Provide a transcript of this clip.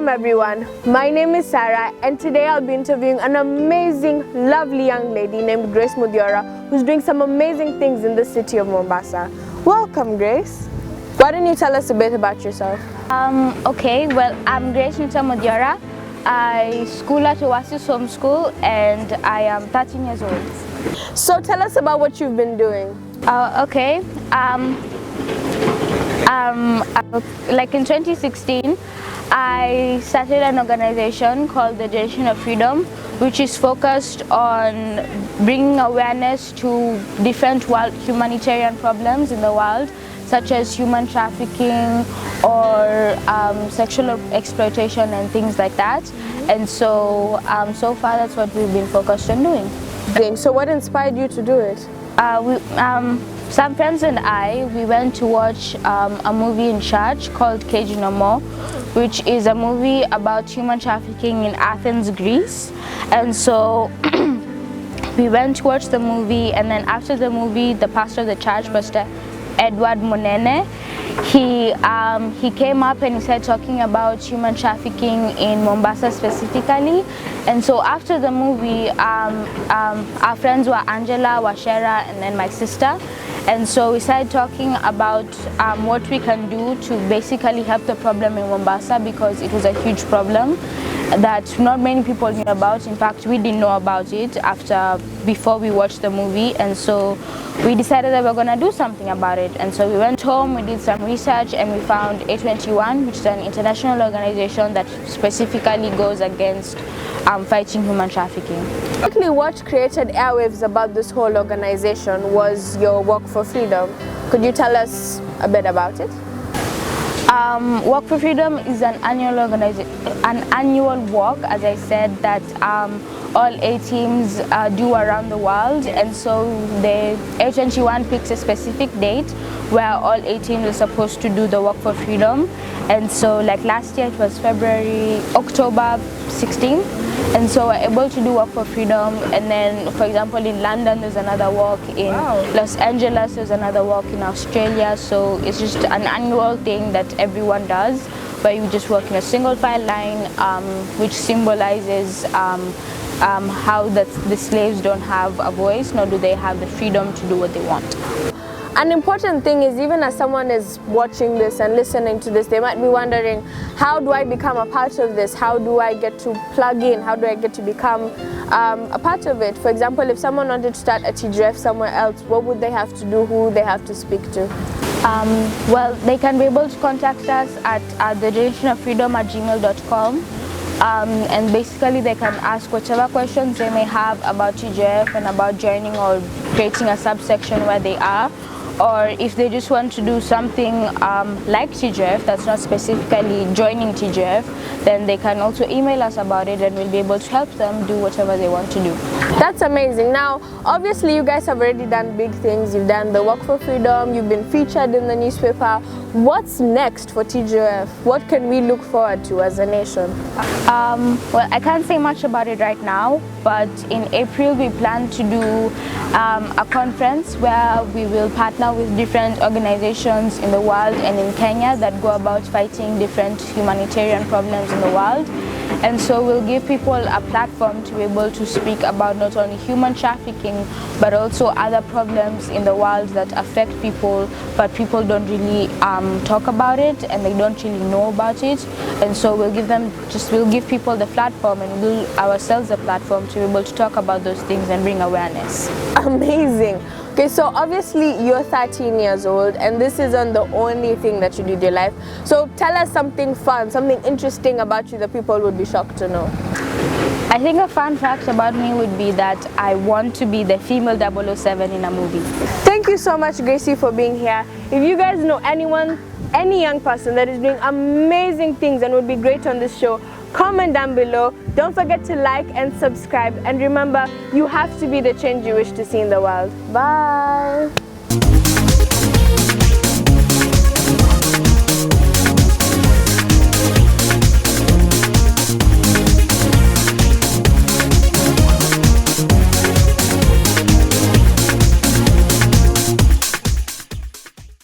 Welcome everyone, my name is Sarah and today I'll be interviewing an amazing, lovely young lady named Grace Muthiora who's doing some amazing things in the city of Mombasa. Welcome Grace. Why don't you tell us a bit about yourself? Okay, well, I'm Grace Nduta Muthiora. I school at Oasis Home School and I am 13 years old. So tell us about what you've been doing. Okay. Like in 2016, I started an organization called the Generation of Freedom, which is focused on bringing awareness to different world humanitarian problems in the world, such as human trafficking or sexual exploitation and things like that. And so, so far that's what we've been focused on doing. So what inspired you to do it? Some friends and I, we went to watch a movie in church called Cage No More, which is a movie about human trafficking in Athens, Greece. And so we went to watch the movie, and then after the movie, the pastor of the church, Pastor Edward Monene, he came up and he started talking about human trafficking in Mombasa specifically. And so after the movie, our friends were Angela, Washera, and then my sister. And so we started talking about what we can do to basically help the problem in Mombasa, because it was a huge problem that not many people knew about. In fact, we didn't know about it before we watched the movie, and so we decided that we were going to do something about it. And so we went home, we did some research, and we found A21, which is an international organization that specifically goes against fighting human trafficking. Exactly what created airwaves about this whole organization was your Walk for Freedom. Could you tell us a bit about it? Walk for Freedom is an annual walk, as I said, that all A teams do around the world. And so the A21 picks a specific date where all A teams are supposed to do the Walk for Freedom. And so like last year it was October 16th. And so we're able to do Walk for Freedom. And then, for example, in London there's another walk, in Los Angeles there's another walk, in Australia. So it's just an annual thing that everyone does, where you just walk in a single file line, which symbolizes how the slaves don't have a voice, nor do they have the freedom to do what they want. An important thing is, even as someone is watching this and listening to this, they might be wondering, how do I become a part of this? How do I get to plug in? How do I get to become a part of it? For example, if someone wanted to start a TGOF somewhere else, what would they have to do? Who would they have to speak to? Well, they can be able to contact us at thegenerationoffreedom@gmail.com. And basically they can ask whatever questions they may have about TGOF and about joining or creating a subsection where they are. Or if they just want to do something like TGOF that's not specifically joining TGOF, then they can also email us about it and we'll be able to help them do whatever they want to do. That's amazing. Now, obviously you guys have already done big things. You've done the Walk for Freedom, you've been featured in the newspaper. What's next for TGOF? What can we look forward to as a nation? Well, I can't say much about it right now, but in April we plan to do a conference where we will partner with different organizations in the world and in Kenya that go about fighting different humanitarian problems in the world. And so we'll give people a platform to be able to speak about not only human trafficking, but also other problems in the world that affect people, but people don't really talk about it and they don't really know about it. And so we'll give people the platform and we'll ourselves the platform to be able to talk about those things and bring awareness. Amazing. Okay, so obviously you're 13 years old and this isn't the only thing that you do in your life. So tell us something fun, something interesting about you that people would be shocked to know. I think a fun fact about me would be that I want to be the female 007 in a movie. Thank you so much, Gracie, for being here. If you guys know anyone, any young person that is doing amazing things and would be great on this show, comment down below. Don't forget to like and subscribe, and remember, you have to be the change you wish to see in the world. Bye.